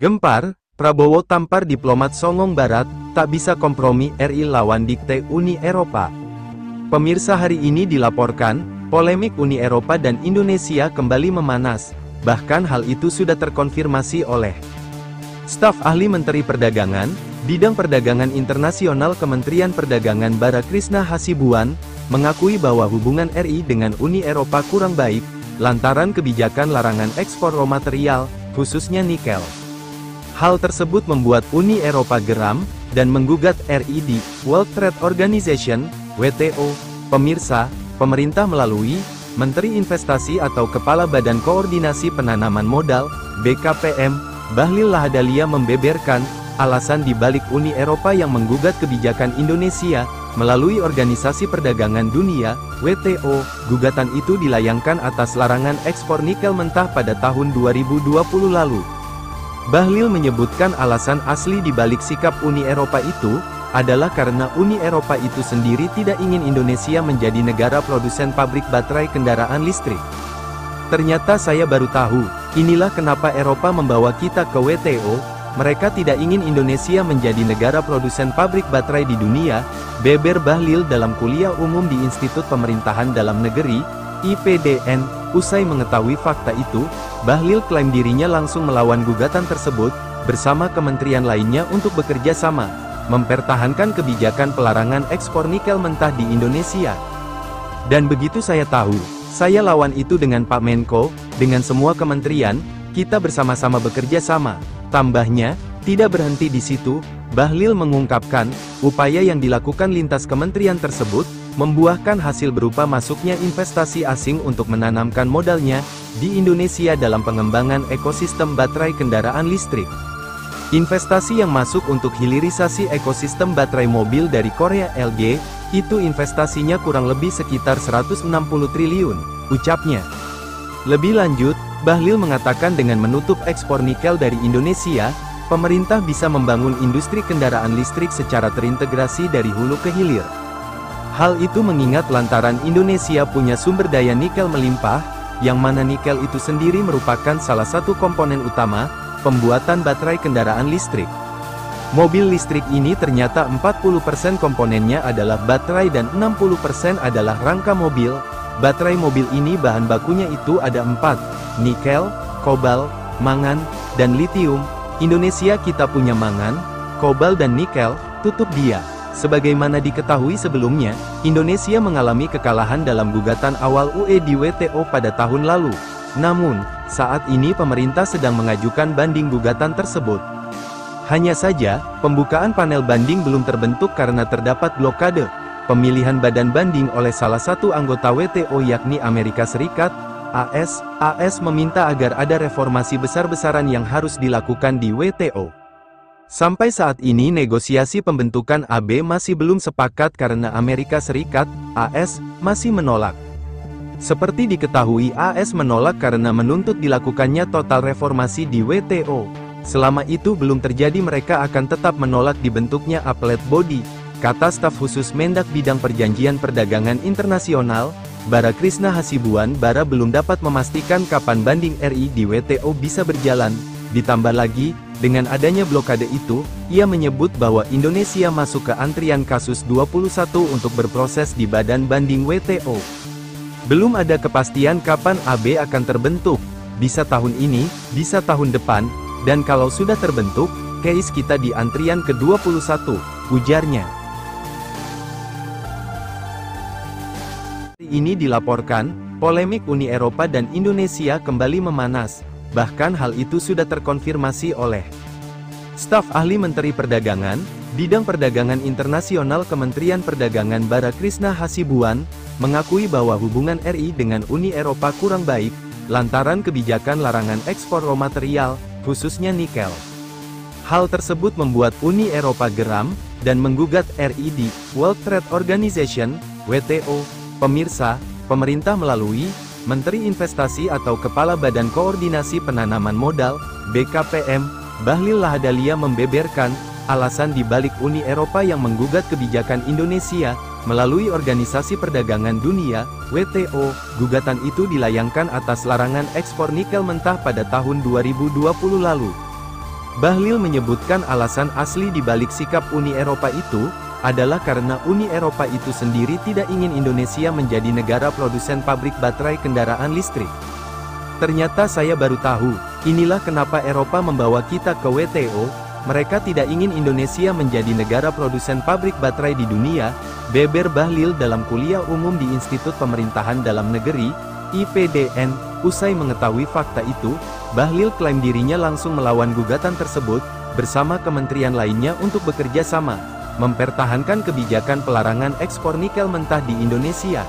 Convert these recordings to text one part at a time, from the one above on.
Gempar, Prabowo tampar diplomat songong Barat, tak bisa kompromi RI lawan dikte Uni Eropa. Pemirsa, hari ini dilaporkan, polemik Uni Eropa dan Indonesia kembali memanas, bahkan hal itu sudah terkonfirmasi oleh staf ahli Menteri Perdagangan, Bidang Perdagangan Internasional Kementerian Perdagangan Bara Krishna Hasibuan, mengakui bahwa hubungan RI dengan Uni Eropa kurang baik, lantaran kebijakan larangan ekspor raw material, khususnya nikel. Hal tersebut membuat Uni Eropa geram, dan menggugat RI di World Trade Organization, WTO. Pemirsa, pemerintah melalui Menteri Investasi atau Kepala Badan Koordinasi Penanaman Modal, BKPM, Bahlil Lahadalia membeberkan, alasan di balik Uni Eropa yang menggugat kebijakan Indonesia, melalui Organisasi Perdagangan Dunia, WTO. Gugatan itu dilayangkan atas larangan ekspor nikel mentah pada tahun 2020 lalu. Bahlil menyebutkan alasan asli di balik sikap Uni Eropa itu, adalah karena Uni Eropa itu sendiri tidak ingin Indonesia menjadi negara produsen pabrik baterai kendaraan listrik. Ternyata saya baru tahu, inilah kenapa Eropa membawa kita ke WTO, mereka tidak ingin Indonesia menjadi negara produsen pabrik baterai di dunia, beber Bahlil dalam kuliah umum di Institut Pemerintahan Dalam Negeri, IPDN. Usai mengetahui fakta itu, Bahlil klaim dirinya langsung melawan gugatan tersebut, bersama kementerian lainnya untuk bekerja sama, mempertahankan kebijakan pelarangan ekspor nikel mentah di Indonesia. Dan begitu saya tahu, saya lawan itu dengan Pak Menko, dengan semua kementerian, kita bersama-sama bekerja sama. Tambahnya, tidak berhenti di situ, Bahlil mengungkapkan, upaya yang dilakukan lintas kementerian tersebut, membuahkan hasil berupa masuknya investasi asing untuk menanamkan modalnya, di Indonesia dalam pengembangan ekosistem baterai kendaraan listrik. Investasi yang masuk untuk hilirisasi ekosistem baterai mobil dari Korea LG, itu investasinya kurang lebih sekitar 160 triliun, ucapnya. Lebih lanjut, Bahlil mengatakan dengan menutup ekspor nikel dari Indonesia, pemerintah bisa membangun industri kendaraan listrik secara terintegrasi dari hulu ke hilir. Hal itu mengingat lantaran Indonesia punya sumber daya nikel melimpah, yang mana nikel itu sendiri merupakan salah satu komponen utama, pembuatan baterai kendaraan listrik. Mobil listrik ini ternyata 40% komponennya adalah baterai dan 60% adalah rangka mobil. Baterai mobil ini bahan bakunya itu ada 4, nikel, kobalt, mangan, dan litium. Indonesia kita punya mangan, kobalt dan nikel, tutup dia. Sebagaimana diketahui sebelumnya, Indonesia mengalami kekalahan dalam gugatan awal UE di WTO pada tahun lalu. Namun, saat ini pemerintah sedang mengajukan banding gugatan tersebut. Hanya saja, pembukaan panel banding belum terbentuk karena terdapat blokade pemilihan badan banding oleh salah satu anggota WTO yakni Amerika Serikat, AS. AS meminta agar ada reformasi besar-besaran yang harus dilakukan di WTO. Sampai saat ini negosiasi pembentukan AB masih belum sepakat karena Amerika Serikat, AS, masih menolak. Seperti diketahui AS menolak karena menuntut dilakukannya total reformasi di WTO. Selama itu belum terjadi mereka akan tetap menolak dibentuknya Appellate Body, kata staf khusus Mendak Bidang Perjanjian Perdagangan Internasional, Bara Krishna Hasibuan. Bara belum dapat memastikan kapan banding RI di WTO bisa berjalan. Ditambah lagi, dengan adanya blokade itu, ia menyebut bahwa Indonesia masuk ke antrian kasus 21 untuk berproses di badan banding WTO. Belum ada kepastian kapan AB akan terbentuk, bisa tahun ini, bisa tahun depan, dan kalau sudah terbentuk, case kita di antrian ke-21, ujarnya. Ini dilaporkan, polemik Uni Eropa dan Indonesia kembali memanas. Bahkan hal itu sudah terkonfirmasi oleh staf ahli Menteri Perdagangan, Bidang Perdagangan Internasional Kementerian Perdagangan Bara Krishna Hasibuan, mengakui bahwa hubungan RI dengan Uni Eropa kurang baik, lantaran kebijakan larangan ekspor raw material, khususnya nikel. Hal tersebut membuat Uni Eropa geram, dan menggugat RI di World Trade Organization, WTO. Pemirsa, pemerintah melalui Menteri Investasi atau Kepala Badan Koordinasi Penanaman Modal, BKPM, Bahlil Lahadalia membeberkan, alasan di balik Uni Eropa yang menggugat kebijakan Indonesia, melalui Organisasi Perdagangan Dunia, WTO. Gugatan itu dilayangkan atas larangan ekspor nikel mentah pada tahun 2020 lalu. Bahlil menyebutkan alasan asli di balik sikap Uni Eropa itu, adalah karena Uni Eropa itu sendiri tidak ingin Indonesia menjadi negara produsen pabrik baterai kendaraan listrik. Ternyata saya baru tahu, inilah kenapa Eropa membawa kita ke WTO, mereka tidak ingin Indonesia menjadi negara produsen pabrik baterai di dunia, beber Bahlil dalam kuliah umum di Institut Pemerintahan Dalam Negeri, IPDN. Usai mengetahui fakta itu, Bahlil klaim dirinya langsung melawan gugatan tersebut, bersama kementerian lainnya untuk bekerja sama, mempertahankan kebijakan pelarangan ekspor nikel mentah di Indonesia.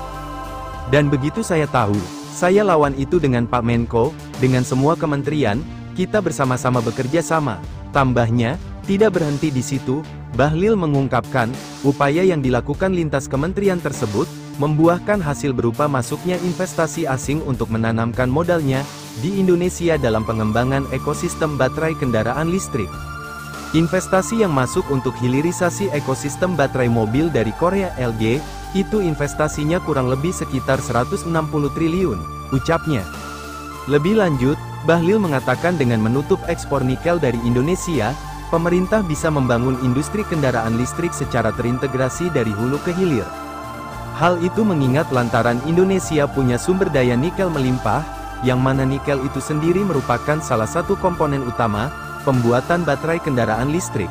Dan begitu saya tahu, saya lawan itu dengan Pak Menko, dengan semua kementerian, kita bersama-sama bekerja sama. Tambahnya, tidak berhenti di situ, Bahlil mengungkapkan, upaya yang dilakukan lintas kementerian tersebut, membuahkan hasil berupa masuknya investasi asing untuk menanamkan modalnya, di Indonesia dalam pengembangan ekosistem baterai kendaraan listrik. Investasi yang masuk untuk hilirisasi ekosistem baterai mobil dari Korea LG, itu investasinya kurang lebih sekitar 160 triliun, ucapnya. Lebih lanjut, Bahlil mengatakan dengan menutup ekspor nikel dari Indonesia, pemerintah bisa membangun industri kendaraan listrik secara terintegrasi dari hulu ke hilir. Hal itu mengingat lantaran Indonesia punya sumber daya nikel melimpah, yang mana nikel itu sendiri merupakan salah satu komponen utama, pembuatan baterai kendaraan listrik.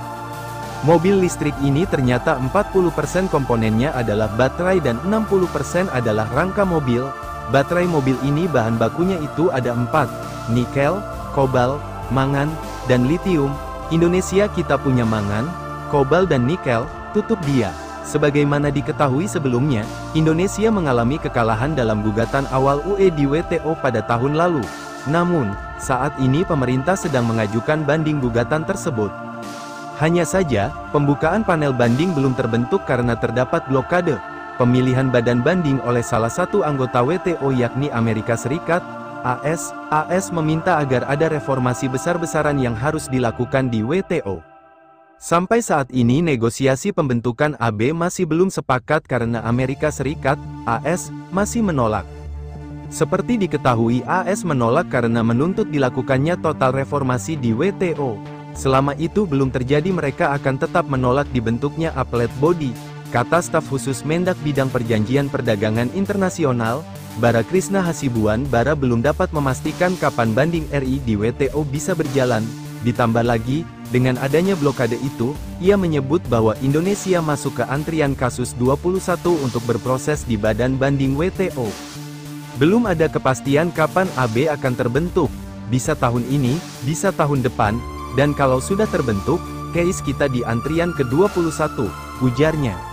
Mobil listrik ini ternyata 40% komponennya adalah baterai dan 60% adalah rangka mobil. Baterai mobil ini bahan bakunya itu ada 4, nikel, kobalt, mangan, dan litium. Indonesia kita punya mangan, kobalt dan nikel, tutup dia. Sebagaimana diketahui sebelumnya, Indonesia mengalami kekalahan dalam gugatan awal UE di WTO pada tahun lalu. Namun, saat ini pemerintah sedang mengajukan banding gugatan tersebut. Hanya saja, pembukaan panel banding belum terbentuk karena terdapat blokade pemilihan badan banding oleh salah satu anggota WTO yakni Amerika Serikat, AS. AS meminta agar ada reformasi besar-besaran yang harus dilakukan di WTO. Sampai saat ini negosiasi pembentukan AB masih belum sepakat karena Amerika Serikat, AS, masih menolak. Seperti diketahui AS menolak karena menuntut dilakukannya total reformasi di WTO. Selama itu belum terjadi mereka akan tetap menolak dibentuknya Appellate Body, kata staf khusus Mendak Bidang Perjanjian Perdagangan Internasional, Bara Krishna Hasibuan. Bara belum dapat memastikan kapan banding RI di WTO bisa berjalan. Ditambah lagi, dengan adanya blokade itu, ia menyebut bahwa Indonesia masuk ke antrian kasus 21 untuk berproses di badan banding WTO. Belum ada kepastian kapan AB akan terbentuk, bisa tahun ini, bisa tahun depan, dan kalau sudah terbentuk, case kita di antrian ke-21, ujarnya.